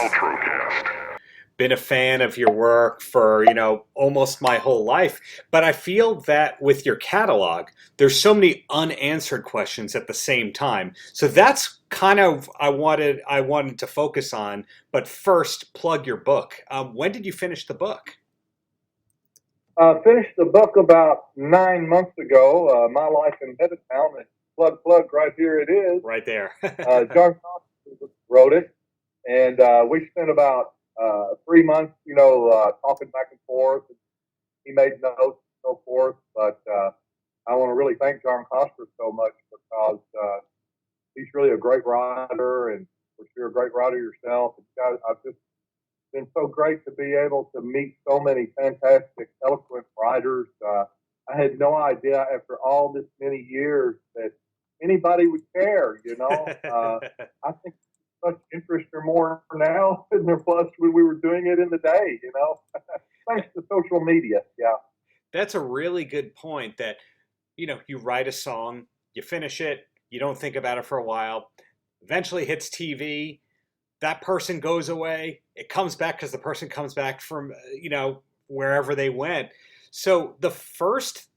Paltrocast. Been a fan of your work for, almost my whole life, but I feel that with your catalog, there's so many unanswered questions at the same time. So that's kind of I wanted to focus on, but first plug your book. When did you finish the book? Finished the book about 9 months ago. My life in Headtown. And plug. Right here it is. Right there. John Foster wrote it, and we spent about 3 months, talking back and forth. He made notes and so forth. But I want to really thank John Coster so much because he's really a great writer, and for sure a great writer yourself. And guys, I've just been so great to be able to meet so many fantastic, eloquent writers. I had no idea after all this many years that anybody would care. I think much interest or more now than there was when we were doing it in the day. Thanks to social media. Yeah. That's a really good point that, you write a song, you finish it, you don't think about it for a while, eventually hits TV, that person goes away, it comes back because the person comes back from, wherever they went. So the first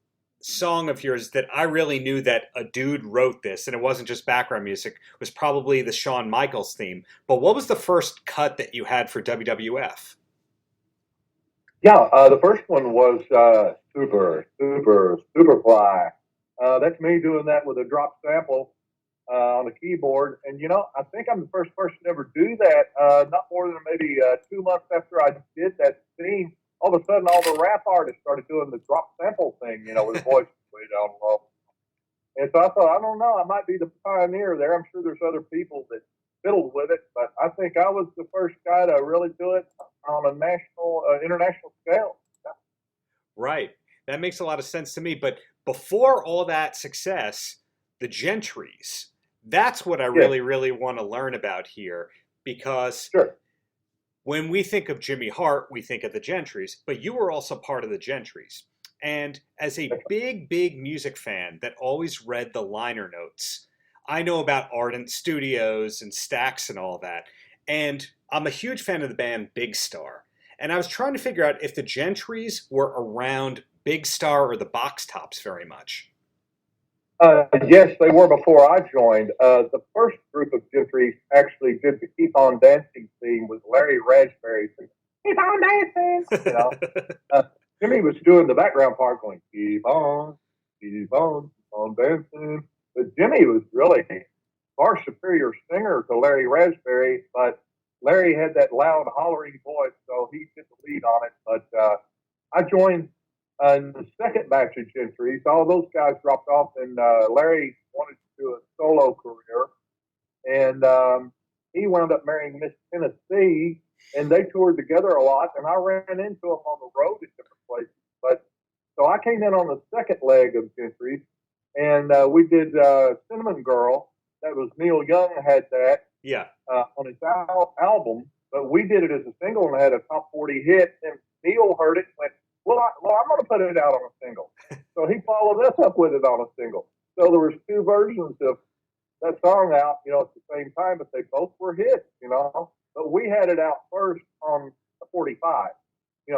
song of yours that I really knew that a dude wrote this, and it wasn't just background music, was probably the Shawn Michaels theme. But what was the first cut that you had for WWF? Yeah, the first one was Superfly. That's me doing that with a drop sample on the keyboard. And, I think I'm the first person to ever do that. Not more than maybe 2 months after I did that theme, all of a sudden all the rap artists started doing the drop sample thing, with the voice way down low. And so I thought, I don't know, I might be the pioneer there. I'm sure there's other people that fiddled with it, but I think I was the first guy to really do it on a international scale. Right. That makes a lot of sense to me. But before all that success, the Gentrys, that's what I really, really want to learn about here. Because Sure. when we think of Jimmy Hart, we think of the Gentrys, but you were also part of the Gentrys. And as a big, big music fan that always read the liner notes, I know about Ardent Studios and Stax and all that. And I'm a huge fan of the band Big Star. And I was trying to figure out if the Gentrys were around Big Star or the Box Tops very much. Yes, they were before I joined. The first group of Gentrys actually did the Keep On Dancing theme with Larry Raspberry. Keep on dancing! Jimmy was doing the background part going, keep on dancing. But Jimmy was really far superior singer to Larry Raspberry, but Larry had that loud, hollering voice, so he did the lead on it. But I joined in the second batch of Gentrys. All those guys dropped off, and Larry wanted to do a solo career. And he wound up marrying Miss Tennessee, and they toured together a lot, and I ran into them on the road at different places. But so I came in on the second leg of Gentrys, and we did Cinnamon Girl. That was Neil Young had that on his album, but we did it as a single and had a top 40 hit. And Neil heard it and went, well, I'm going to put it out on a single. So he followed us up with it on a single. So there was two versions of that song out, at the same time, but they both were hits, But we had it out first on the 45.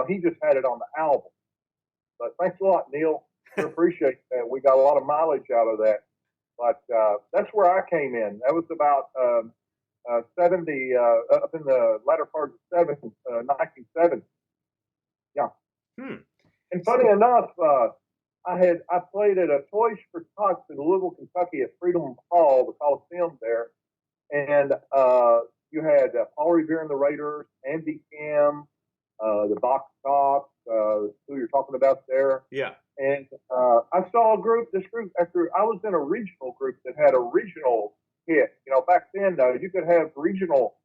He just had it on the album. But thanks a lot, Neil. We appreciate that. We got a lot of mileage out of that. But that's where I came in. That was about 70, up in the latter part of the 1970s. Yeah. And funny enough, I played at a Toys for Tots in Louisville, Kentucky at Freedom Hall, the Coliseum there. And you had Paul Revere and the Raiders, Andy Kim, the Box Tops, who you're talking about there. Yeah. And I saw this group, after I was in a regional group that had a regional hit. Back then, you could have regional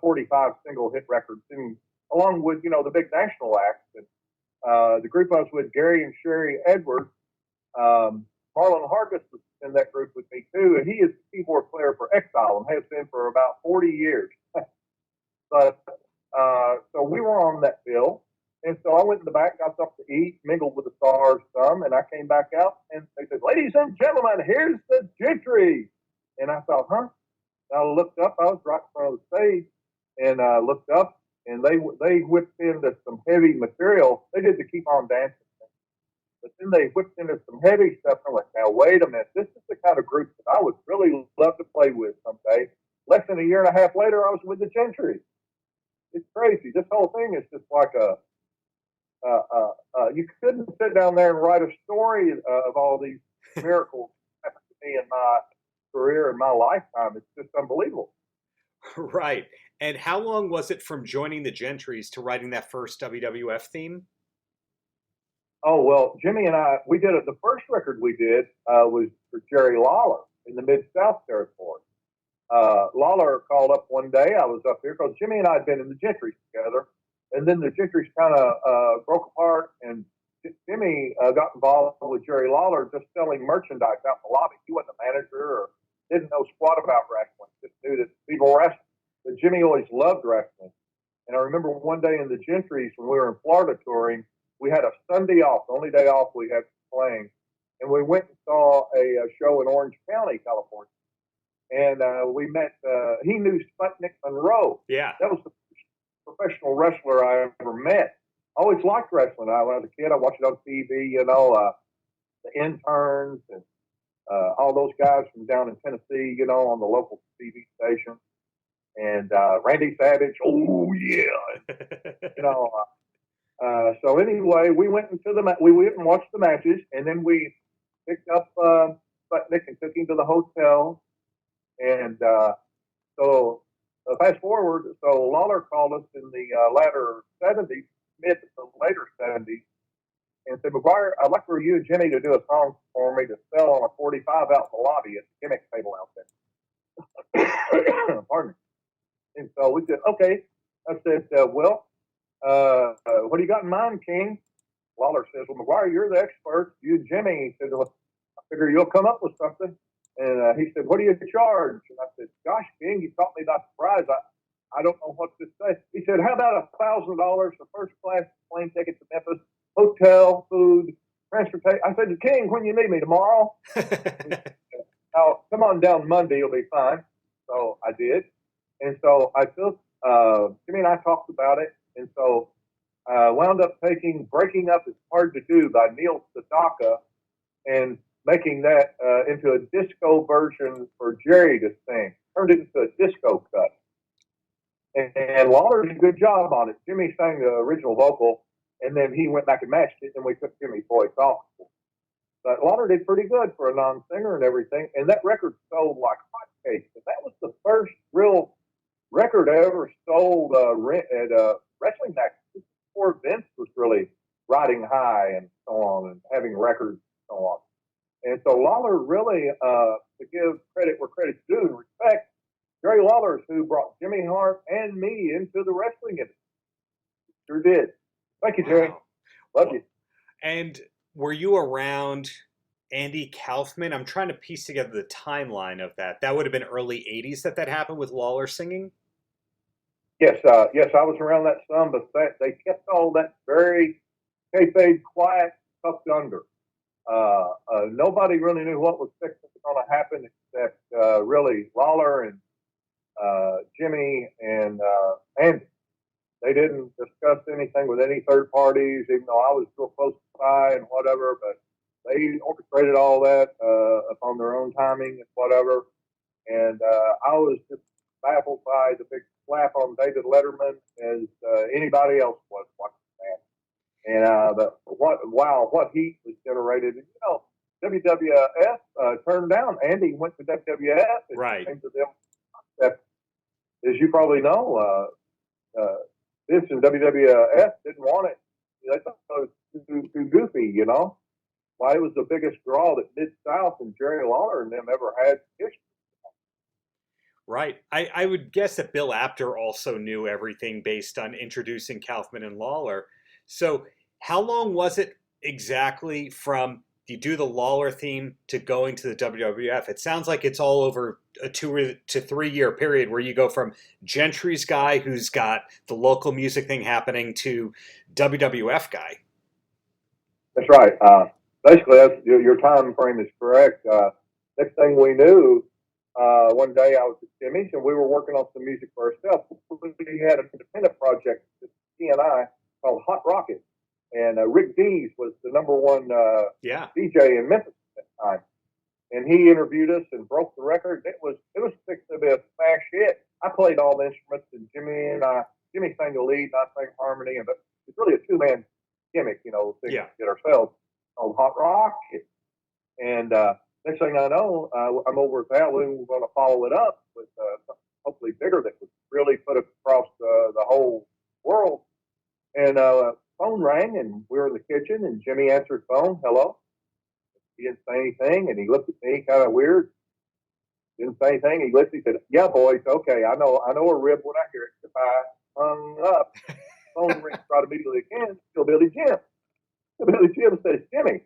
45 single hit records, and along with, the big national acts. And the group I was with, Gary and Sherry Edwards, Marlon Hargis was in that group with me too, and he is the keyboard player for Exile and has been for about 40 years. But so we were on that bill. And so I went in the back, got something to eat, mingled with the stars some, and I came back out, and they said, ladies and gentlemen, here's the Gentry. And I thought, huh? And I looked up, I was right in front of the stage, and looked up, and they whipped into some heavy material. They did the Keep On Dancing, but then they whipped into some heavy stuff. I'm like, now wait a minute, this is the kind of group that I would really love to play with someday. Less than a year and a half later, I was with the Gentry. It's crazy. This whole thing is just like you couldn't sit down there and write a story of all these miracles that happened to me in my career and my lifetime. It's just unbelievable. Right. And how long was it from joining the Gentrys to writing that first WWF theme? Oh, well, Jimmy and I, we did it. The first record we did was for Jerry Lawler in the Mid-South territory. Lawler called up one day. I was up here because Jimmy and I had been in the Gentrys together. And then the Gentrys kind of broke apart, and Jimmy got involved with Jerry Lawler just selling merchandise out in the lobby. He wasn't a manager or didn't know squat about wrestling, just knew that people were wrestling. But Jimmy always loved wrestling. And I remember one day in the Gentrys when we were in Florida touring, we had a Sunday off, the only day off we had playing. And we went and saw a show in Orange County, California. And we met, he knew Sputnik Monroe. Yeah. That was the professional wrestler I ever met. I always liked wrestling. When I was a kid, I watched it on TV, the interns and all those guys from down in Tennessee, on the local TV station. And Randy Savage, oh yeah. So anyway, we went and watched the matches, and then we picked up Sputnik and took him to the hotel. And so fast forward, so Lawler called us in the latter 70s, mid to later 70s, and said, Maguire, I'd like for you and Jimmy to do a song for me to sell on a 45 out in the lobby at the gimmick table out there. Pardon me. And so we said, okay. I said, what do you got in mind, King? Lawler says, well, Maguire, you're the expert. You and Jimmy. He said, well, I figure you'll come up with something. And he said, what do you charge? And I said, gosh, King, you caught me by surprise. I don't know what to say. He said, how about $1,000 for first class plane ticket to Memphis, hotel, food, transportation? I said, King, when you need me, tomorrow? Now, come on down Monday, you'll be fine. So I did. And so I took, Jimmy and I talked about it. And so I wound up Breaking Up Is Hard to Do by Neil Sedaka and making that into a disco version for Jerry to sing. Turned it into a disco cut. And Lawler did a good job on it. Jimmy sang the original vocal, and then he went back and matched it, and we took Jimmy's voice off. But Lawler did pretty good for a non-singer and everything, and that record sold like hotcakes. And that was the first real record I ever sold at wrestling matches before Vince was really riding high and so on and having records and so on. And so Lawler really, to give credit where credit's due and respect, Jerry Lawler is who brought Jimmy Hart and me into the wrestling industry. Sure did. Thank you, Jerry. Wow. Love you. And were you around Andy Kaufman? I'm trying to piece together the timeline of that. That would have been early 80s that happened with Lawler singing? Yes, yes, I was around that some, but they kept all that very kayfabe, quiet, tucked under. Nobody really knew what was going to happen except really Lawler and Jimmy and Andy. They didn't discuss anything with any third parties, even though I was real close by and whatever, but they orchestrated all that upon their own timing and whatever. And I was just baffled by the big slap on David Letterman as anybody else was watching that. And what heat was generated. And, WWF turned down. Andy went to WWF and right. came to them. That, as you probably know, this and WWF didn't want it. They thought it was too goofy, Why it was the biggest draw that Mid-South and Jerry Lawler and them ever had history. Right. I would guess that Bill Apter also knew everything based on introducing Kaufman and Lawler. So how long was it exactly from you do the Lawler theme to going to the WWF? It sounds like it's all over a 2 to 3 year period where you go from Gentry's guy who's got the local music thing happening to WWF guy. That's right. Basically, your time frame is correct. Next thing we knew, one day I was at Jimmy's and we were working on some music for ourselves. We had an independent project, he and I, called Hot Rocket. And Rick Dees was the number one DJ in Memphis at that time. And he interviewed us and broke the record. It was fixing to be a smash hit. I played all the instruments, and Jimmy sang the lead, and I sang harmony. And it's really a two-man gimmick, thing we did ourselves called Hot Rocket. And next thing I know, I'm over at that one. We're going to follow it up with something hopefully bigger that would really put it across the whole world. And phone rang, and we were in the kitchen, and Jimmy answered the phone. Hello. He didn't say anything, and he looked at me kind of weird. Didn't say anything. He listened. He said, "Yeah, boys, okay. I know a rib when I hear it." Goodbye. Hung up. Phone rings right immediately again. Still Billy Jim. Billy Jim says, "Jimmy."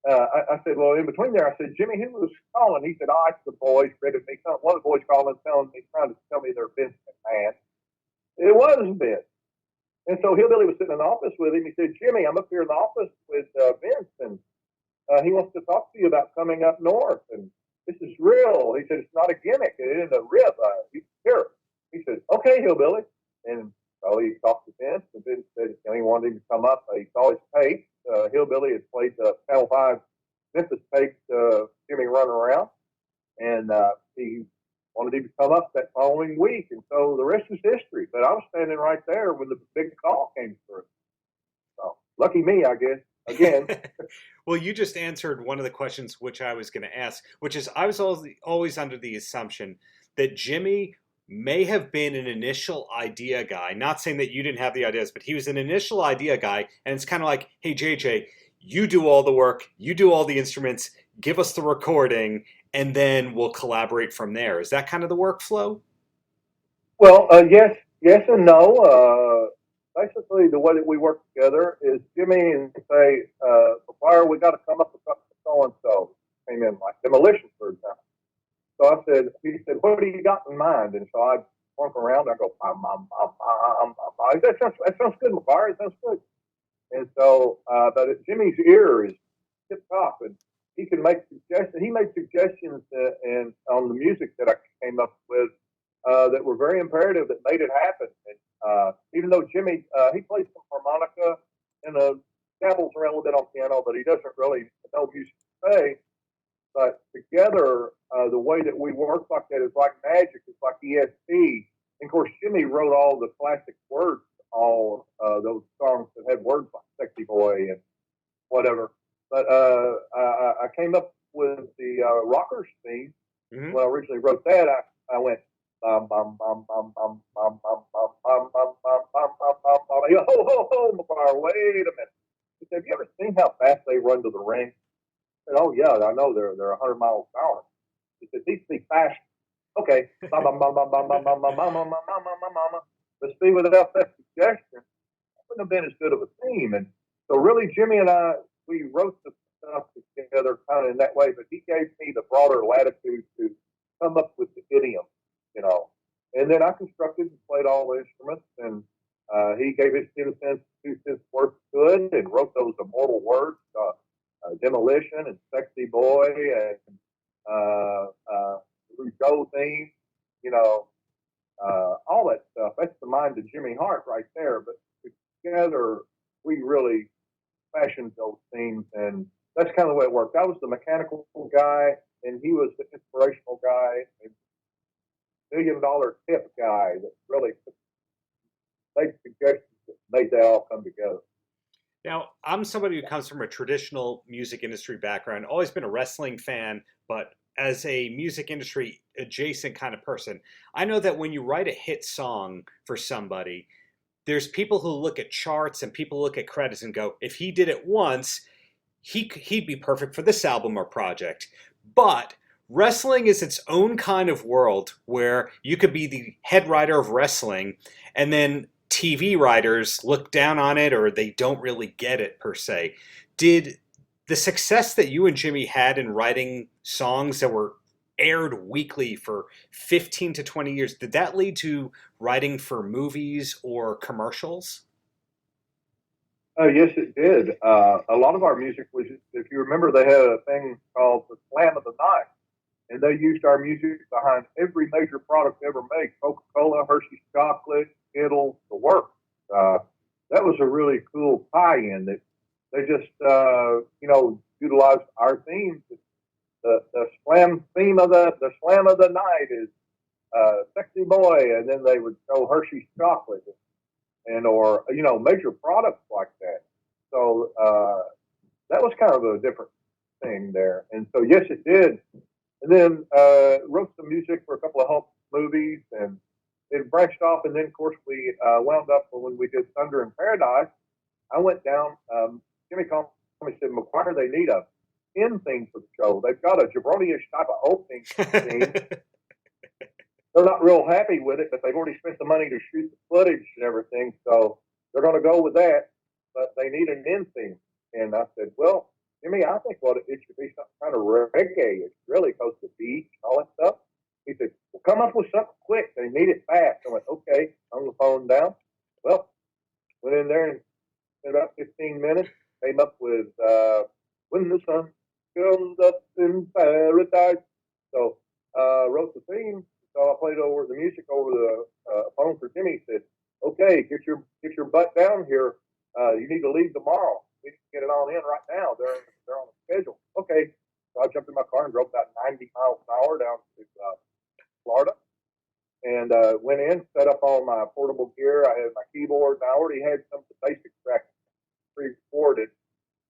I said, well, in between there, I said, "Jimmy, who was calling?" He said, "Oh, it's the boys." One of the boys calling, trying to tell me they're Vince McMahon. It wasn't Vince. And so Hillbilly was sitting in the office with him. He said, "Jimmy, I'm up here in the office with Vince, and he wants to talk to you about coming up north. And this is real." He said, "It's not a gimmick. It isn't a rib. Here." He said, "Okay, Hillbilly." And so he talked to Vince, and Vince said he wanted him to come up. He saw his tape. Hillbilly had played the Channel 5 Memphis tape, Jimmy running around. And he wanted him to come up that following week. And so the rest is history. But I was standing right there when the big call came through. So lucky me, I guess. Again. Well, you just answered one of the questions which I was going to ask, which is I was always under the assumption that Jimmy may have been an initial idea guy. Not saying that you didn't have the ideas, but he was an initial idea guy. And it's kind of like, hey, JJ, you do all the work, you do all the instruments, give us the recording, and then we'll collaborate from there. Is that kind of the workflow? Well, yes and no. Basically, the way that we work together is Jimmy and say, Maguire, we got to come up with something so and so. Came in like Demolition, for example. So he said, "What do you got in mind?" And so I walk around. I go, that sounds good, Maguire. It sounds good. And so, but Jimmy's ear is tip top, and he can make suggestions. He made suggestions on the music that I came up with that were very imperative that made it happen. And even though Jimmy, he plays some harmonica and dabbles around a little bit on piano, but he doesn't really know music to say. But together, the way that we work like that is like magic. It's like ESP. And of course, Jimmy wrote all the classic words, all those songs that had words like "Sexy Boy" and whatever. But I came up with the Rockers theme. Mm-hmm. When I originally wrote that, I went bum bum bum bum bum bum bum bum bum bum bum bum bum bum bum. He goes, ho, Maguire, wait a minute. He said, "Have you ever seen how fast they run to the ring?" I said, "Oh yeah, I know they're 100 miles an hour." He said, "These be fast." Okay. Bum bum bum bum bum bum bum bum bum bum bum bum. But see, without that suggestion, it wouldn't have been as good of a theme. And so really, Jimmy and I, we wrote the stuff together kind of in that way, but he gave me the broader latitude to come up with the idiom, And then I constructed and played all the instruments, and he gave his 2 cents worth good and wrote those immortal words, Demolition and Sexy Boy and Joe theme, all that stuff. That's the mind of Jimmy Hart right there. But together, we really fashioned those themes, and that's kind of the way it worked. I was the mechanical guy, and he was the inspirational guy, and $1 million tip guy that really made suggestions that made that all come together. Now, I'm somebody who comes from a traditional music industry background, always been a wrestling fan, but as a music industry adjacent kind of person, I know that when you write a hit song for somebody, there's people who look at charts and people look at credits and go, if he did it once, he'd be perfect for this album or project. But wrestling is its own kind of world where you could be the head writer of wrestling and then TV writers look down on it or they don't really get it per se. Did the success that you and Jimmy had in writing songs that were aired weekly for 15 to 20 years, did that lead to writing for movies or commercials? Yes, it did. A lot of our music was, if you remember, they had a thing called the Slam of the Night. and they used our music behind every major product ever made: Coca-Cola, Hershey's chocolate, Skittles, the works. That was a really cool tie-in that they just, utilized our themes. The slam theme of the slam of the night is sexy boy, and then they would show Hershey's chocolate or major products like that. So that was kind of a different thing there. And so yes, it did. And then wrote some music for a couple of home movies, and it branched off. And then of course we wound up when we did Thunder in Paradise. I went down. Jimmy called me and said, Maguire, they need a end theme for the show. They've got a jabroni-ish type of opening theme. They're not real happy with it, but they've already spent the money to shoot the footage and everything, so they're going to go with that. But they need an end theme. And I said, well, Jimmy, I think it should be some kind of reggae. It's really close to beach and all that stuff. He said, well, come up with something quick. They need it fast. I went, okay, hung the phone down. Well, went in there and in about 15 minutes, came up with When the Sun Comes Up in Paradise. So wrote the theme. So I played over the music over the phone for Jimmy. He said, okay, get your butt down here. You need to leave tomorrow. We need to get it on in right now. They're on the schedule. Okay. So I jumped in my car and drove about 90 miles an hour down to Florida, and went in, set up all my portable gear. I had my keyboard, and I already had some of the basic tracks pre-recorded.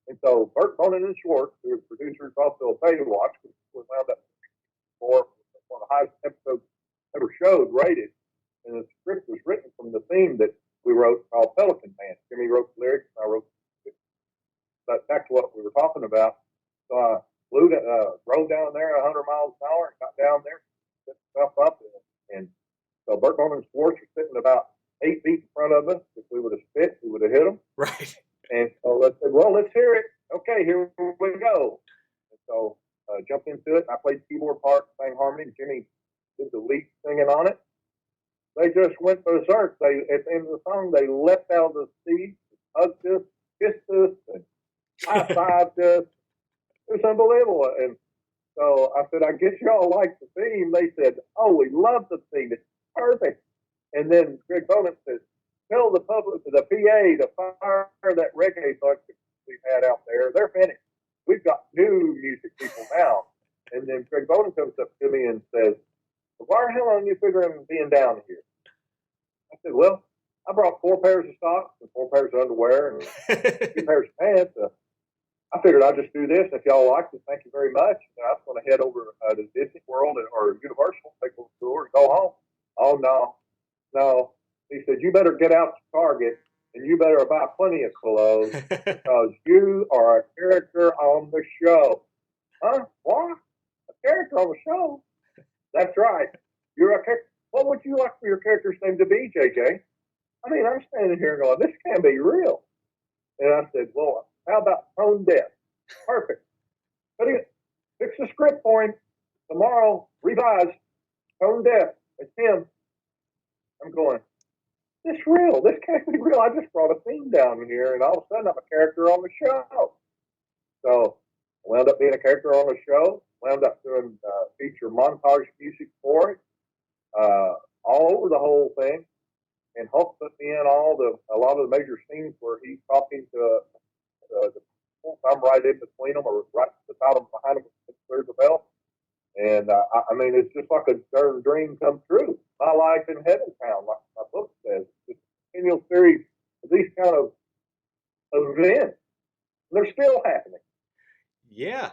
And so Burt Bonin and Schwartz, who was producers also of Baywatch, which wound up for one of the highest episodes ever showed, rated. And the script was written from the theme that we wrote called Pelican Man. Jimmy wrote the lyrics, and I wrote the script. But back to what we were talking about. So I drove down there 100 miles an hour and got down there, set stuff up. And so Burt Bonin and Schwartz were sitting about 8 feet in front of us. If we would have spit, we would have hit them. Right. And so I said, well, let's hear it. Okay, here we go. And so jumped into it. I played keyboard part, sang harmony. Jimmy did the lead singing on it. They just went berserk. At the end of the song, they leapt out of the seat, hugged us, kissed us, and high-fived us. It was unbelievable. And so I said, I guess y'all like the theme. They said, oh, we love the theme. It's perfect. And then Greg Bonin says, tell the public, the PA, to fire that reggae bunch we've had out there. They're finished. We've got new music people now. And then Greg Bonin comes up to me and says, why the hell are you figuring being down here? I said, well, I brought 4 pairs of socks and 4 pairs of underwear and 2 pairs of pants. I figured I'd just do this. If y'all like it, thank you very much. And I was going to head over to Disney World or Universal, take a tour, and go home. Oh, no. He said, you better get out to Target and you better buy plenty of clothes because you are a character on the show. Huh? What? A character on the show? That's right. You're a character. What would you like for your character's name to be, JJ? I mean, I'm standing here going, this can't be real. And I said, well, how about tone deaf? Perfect. Fix the script for him. Tomorrow, revise. Tone deaf. It's him. I'm going, this real. This can't be real. I just brought a theme down here, and all of a sudden I'm a character on the show. So I wound up being a character on the show. Wound up doing feature montage music for it, all over the whole thing. And Hulk put me in a lot of the major scenes where he's talking to the people. I'm right in between them, or right beside them, behind them, there's a bell. And I mean, it's just like a darn dream come true. My life in Heaven Town, like my book says. It's a continual series of these kind of events. They're still happening. Yeah.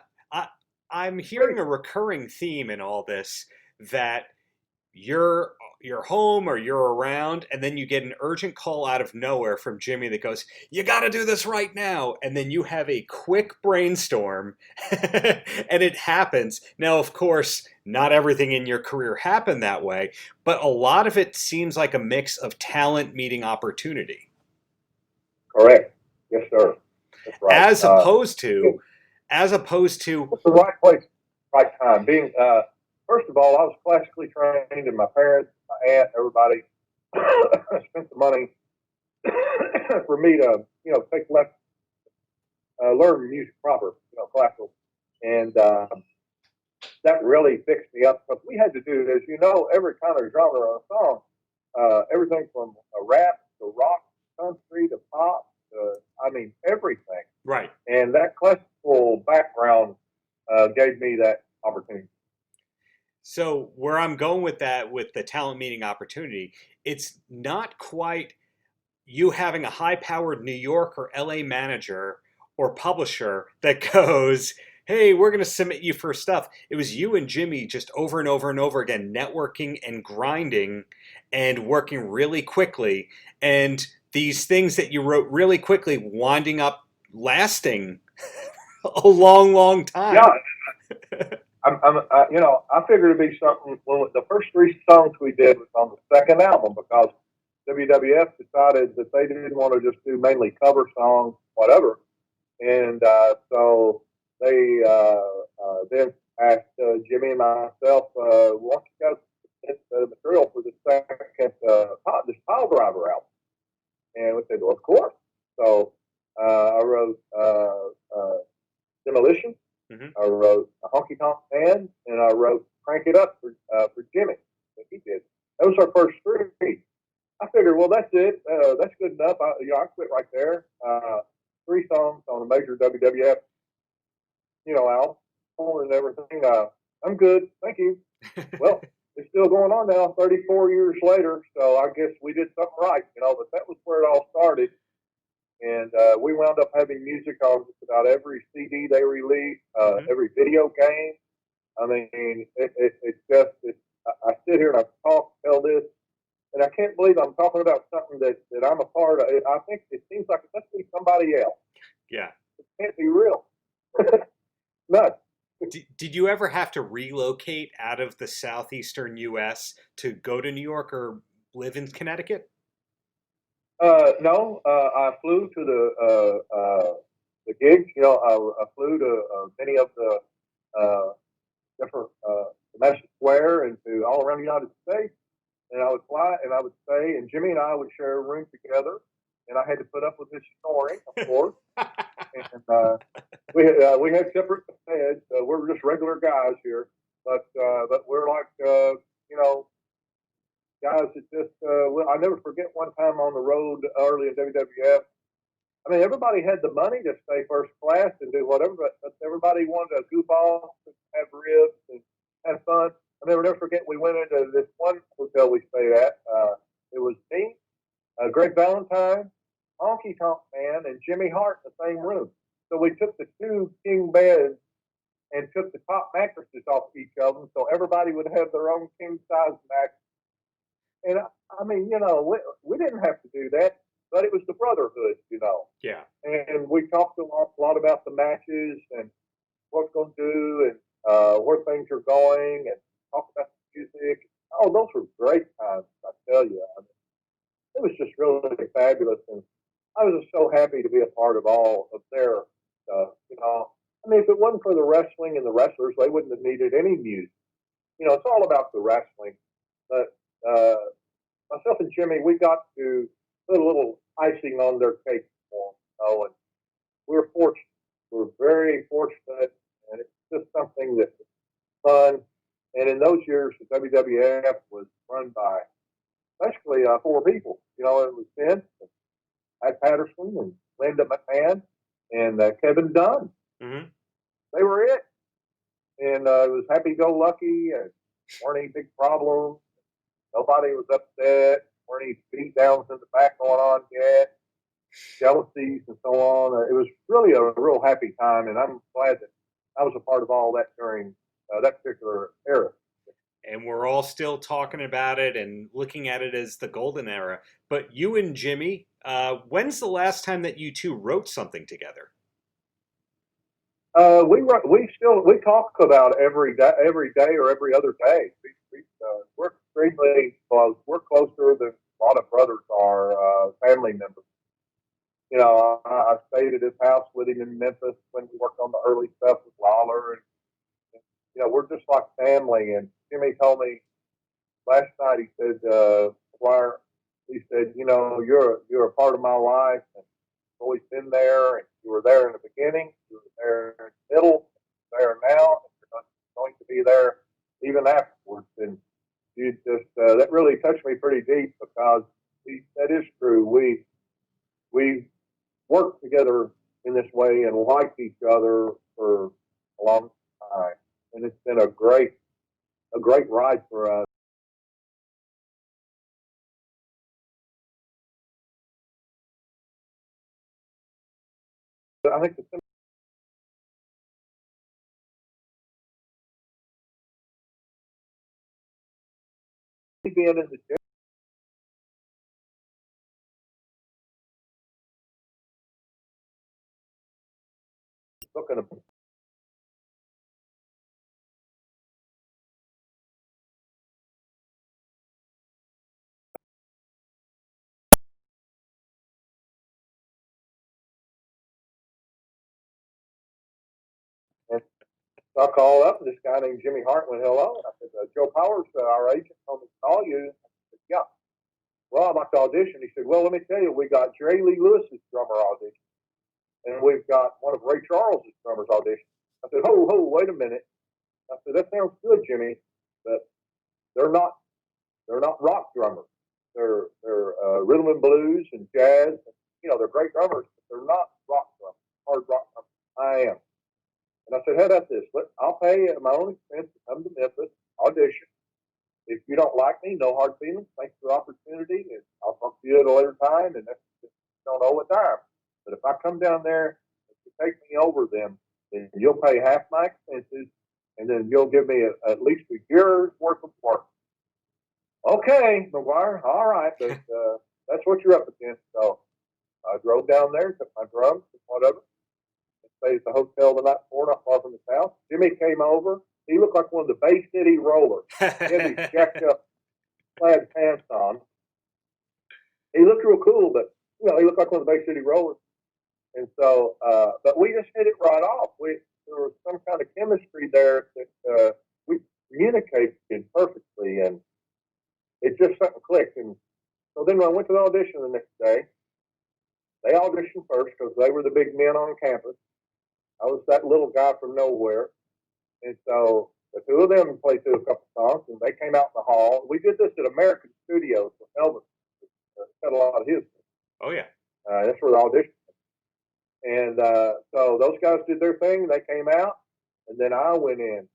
I'm hearing a recurring theme in all this, that you're home or you're around, and then you get an urgent call out of nowhere from Jimmy that goes, you got to do this right now. And then you have a quick brainstorm and it happens. Now, of course, not everything in your career happened that way, but a lot of it seems like a mix of talent meeting opportunity. Correct. Yes, sir. That's right. As opposed to it's the right place, right time. Being first of all, I was classically trained, and my parents, my aunt, everybody spent the money for me to, take lessons, learn music proper, classical. And that really fixed me up because we had to do, as you know, every kind of genre of song, everything from a rap to rock, country to pop, I mean, everything. Right. And that classical background gave me that opportunity. So where I'm going with that, with the talent meeting opportunity, it's not quite you having a high-powered New York or LA manager or publisher that goes, hey, we're going to submit you for stuff. It was you and Jimmy just over and over and over again, networking and grinding and working really quickly. And these things that you wrote really quickly winding up lasting a long, long time. Yeah. I figured it'd be something. Well, the first 3 songs we did was on the second album because WWF decided that they didn't want to just do mainly cover songs, whatever. And so they then asked Jimmy and myself, "Why don't you guys get the material for the second this Pile Driver album?" And we said, "Well, of course." So I wrote Demolition. Mm-hmm. I wrote a Honky Tonk Man, and I wrote Crank It Up for Jimmy. That he did. That was our first 3. I figured, well, that's it. That's good enough. I quit right there. 3 songs on a major WWF, album and everything. I'm good. Thank you. Well, it's still going on now, 34 years later. So I guess we did something right, but that was where it all started. And we wound up having music on just about every CD they released, every video game. I mean, I sit here and I tell this, and I can't believe I'm talking about something that I'm a part of. I think it seems like it must be somebody else. Yeah. It can't be real. Nuts. Did you ever have to relocate out of the southeastern U.S. to go to New York or live in Connecticut? No, I flew to the gigs. I flew to many of the different Madison Square and to all around the United States. And I would fly and I would stay, and Jimmy and I would share a room together. And I had to put up with his snoring, of course. And we had separate beds. We're just regular guys here, but we're like guys that just. I never forget one time on the road early in WWF. I mean, everybody had the money to stay first class and do whatever, but everybody wanted to goof off and have ribs and have fun. I never forget we went into this one hotel we stayed at. It was me, Greg Valentine, Honky Tonk Man, and Jimmy Hart in the same room. So we took the 2 king beds and took the top mattresses off each of them, so everybody would have their own king size mattress. And I mean, we didn't have to do that, but it was the brotherhood, Yeah. And we talked a lot about the matches and what's going to do and where things are going and talk about the music. Oh, those were great times, I tell you. I mean, it was just really fabulous. And I was just so happy to be a part of all of their stuff, I mean, if it wasn't for the wrestling and the wrestlers, they wouldn't have needed any music. It's all about the wrestling. But myself and Jimmy, we got to put a little icing on their cake for them, and we're fortunate. We're very fortunate, and it's just something that's fun. And in those years, the WWF was run by basically 4 people. It was Vince, and Pat Patterson, and Linda McMahon, and Kevin Dunn. Mm-hmm. They were it. And it was happy-go-lucky, and weren't any big problems. Nobody was upset. Weren't any beat downs in the back going on yet. Jealousies and so on. It was really a real happy time, and I'm glad that I was a part of all that during that particular era. And we're all still talking about it and looking at it as the golden era. But you and Jimmy, when's the last time that you 2 wrote something together? We talk about every day or every other day. We're extremely close. We're closer than a lot of brothers are, family members. I stayed at his house with him in Memphis when we worked on the early stuff with Lawler, and we're just like family. And Jimmy told me last night. He said, Maguire, he said, you're a part of my life, and I've always been there. And you were there in the beginning, you were there in the middle, you're there now, and you're going to be there even afterwards. And you just that really touched me pretty deep because that is true. We worked together in this way and liked each other for a long time, and it's been a great ride for us. I think the being in the gym, looking at and so I called up and this guy named Jimmy Hart went hello. And I said, Joe Powers, our agent, told me to call you. I said, yeah. Well, I'd like to audition. He said, well, let me tell you, we got Jerry Lee Lewis's drummer audition, and we've got one of Ray Charles's drummers audition. I said, wait a minute. I said, that sounds good, Jimmy, but they're not rock drummers. They're rhythm and blues and jazz. And, they're great drummers, but they're not rock drummers, hard rock drummers. I am. And I said, how about this? I'll pay you at my own expense to come to Memphis, audition. If you don't like me, no hard feelings. Thanks for the opportunity. And I'll talk to you at a later time. And that's just don't owe a dime. But if I come down there, if you take me over them, then you'll pay half my expenses, and then you'll give me at least a year's worth of work. Okay, Maguire, all right, but that's what you're up against. So I drove down there, took my drums and whatever, and stayed at the hotel the night before, not far from his house. Jimmy came over. He looked like one of the Bay City Rollers. He had these jacked up plaid pants on. He looked real cool, but he looked like one of the Bay City Rollers. And so, but we just hit it right off. There was some kind of chemistry there that we communicated perfectly, and it just something clicked. And so then when I went to the audition the next day, they auditioned first because they were the big men on campus. I was that little guy from nowhere. And so the two of them played through a couple songs, and they came out in the hall. We did this at American Studios with Elvis. Cut a lot of his. Oh, yeah. That's where the audition. And so those guys did their thing. They came out, and then I went in.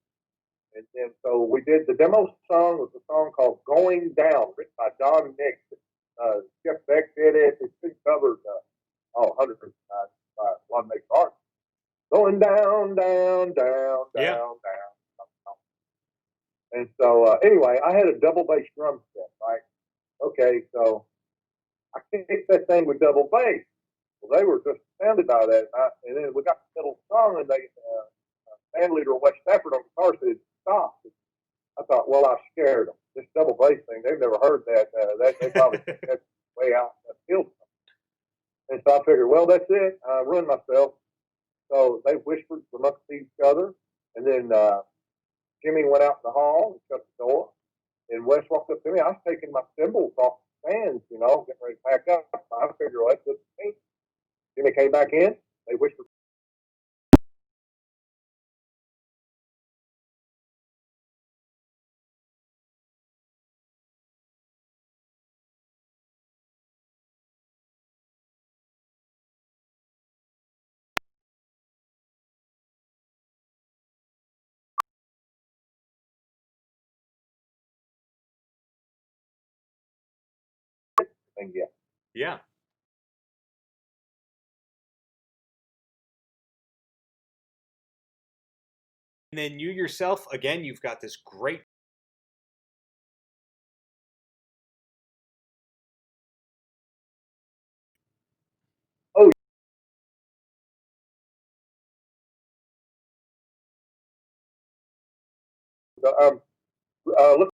And then so we did the demo song was a song called "Going Down," written by Don Nix. Jeff Beck did it. It's been covered hundreds of times by one makes art. Going down, down, down, Yeah. down, down. And so anyway, I had a double bass drum set, right? Okay, so I kicked that thing with double bass. Well, they were just astounded by that. And then we got the middle song, and they band leader of West Stafford on guitar said, "Stop." I thought, well, I scared them. This double bass thing, they've never heard that. They probably that's way out in the field. And so I figured, well, that's it. I ruined myself. So they whispered amongst each other. And then Jimmy went out in the hall and shut the door. And Wes walked up to me. I was taking my cymbals off the stands, getting ready to pack up. I figured, well, that's good for me. Jimmy came back in. They whispered. Yeah. Yeah. And then you yourself, again, you've got this great Oh, look.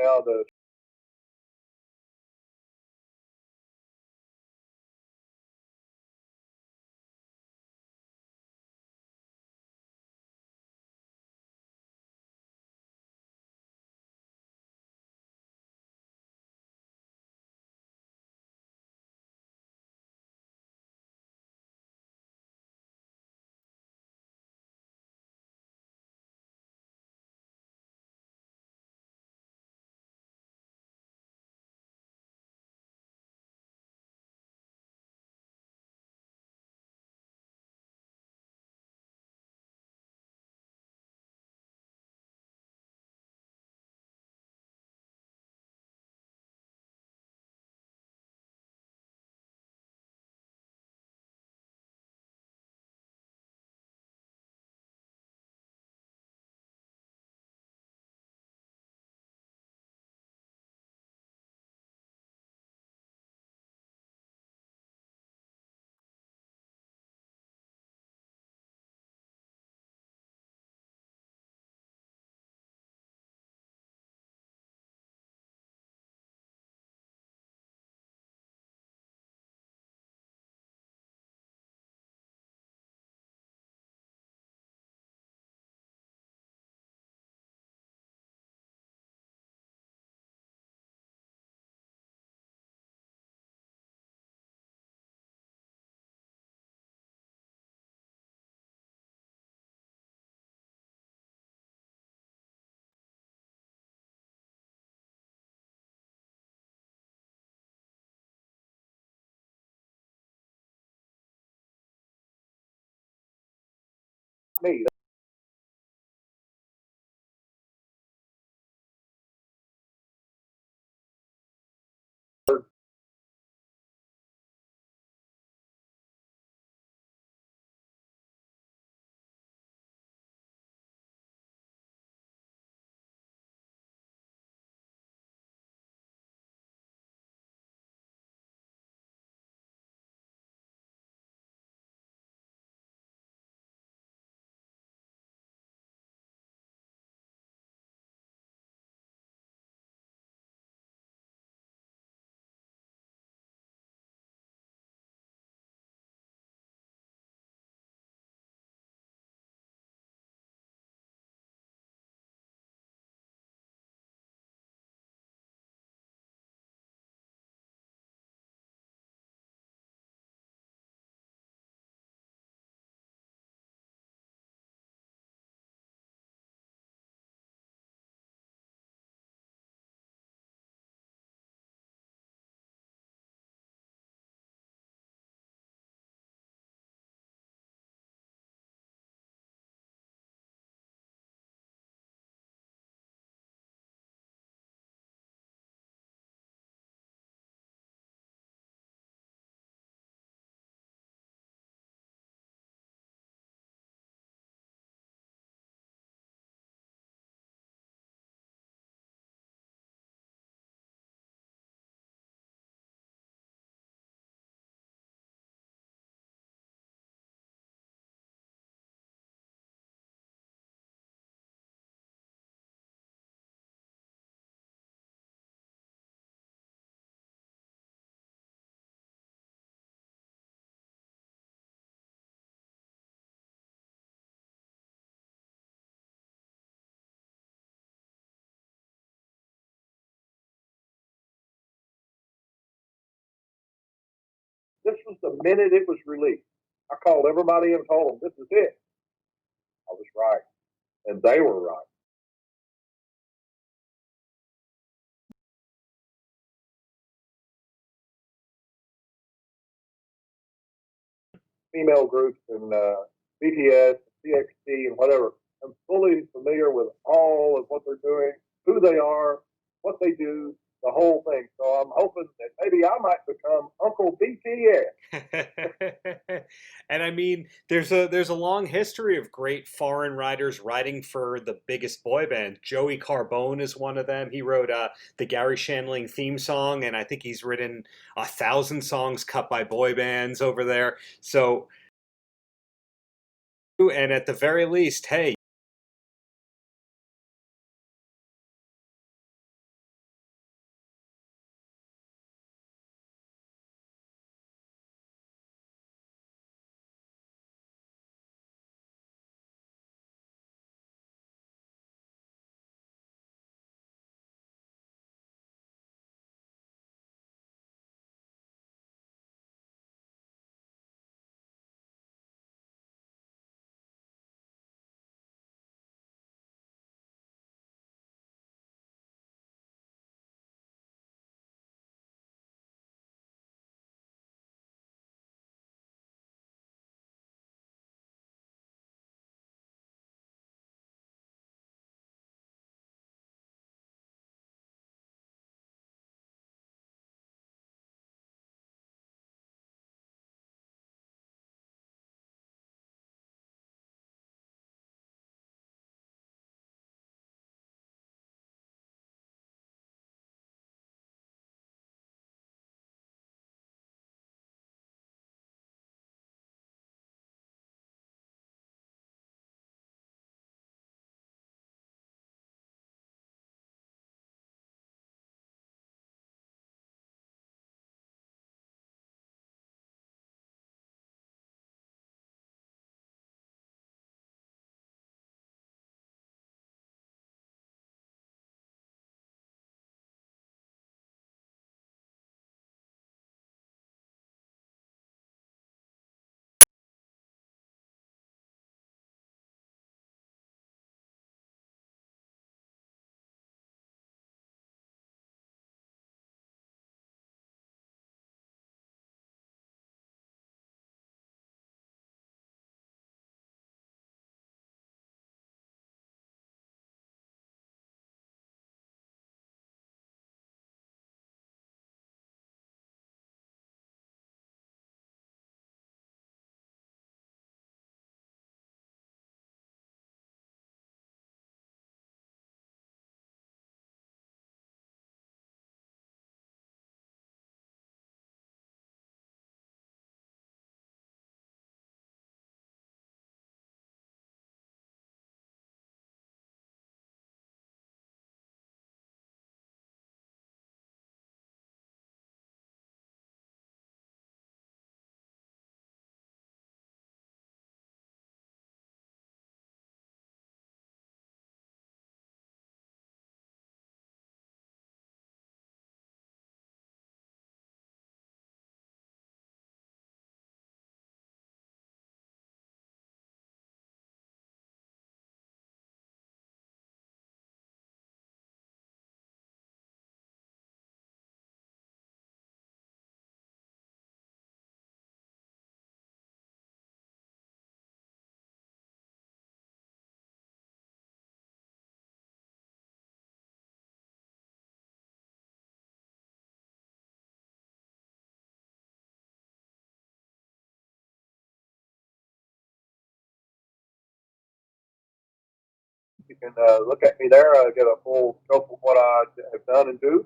now. The me. This was the minute it was released. I called everybody and told them, "This is it." I was right, and they were right. Female groups and BTS, CXT, and whatever. I'm fully familiar with all of what they're doing, who they are, what they do, the whole thing. So I'm hoping that maybe I might become Uncle BTS. And I mean, there's a long history of great foreign writers writing for the biggest boy band. Joey Carbone is one of them. He wrote the Gary Shandling theme song, and I think he's written 1,000 songs cut by boy bands over there. So, and at the very least, hey, You can look at me there, get a full scope of what I have done and do.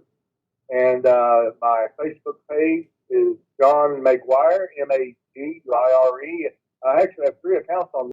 And my Facebook page is John Maguire, Maguire. I actually have 3 accounts on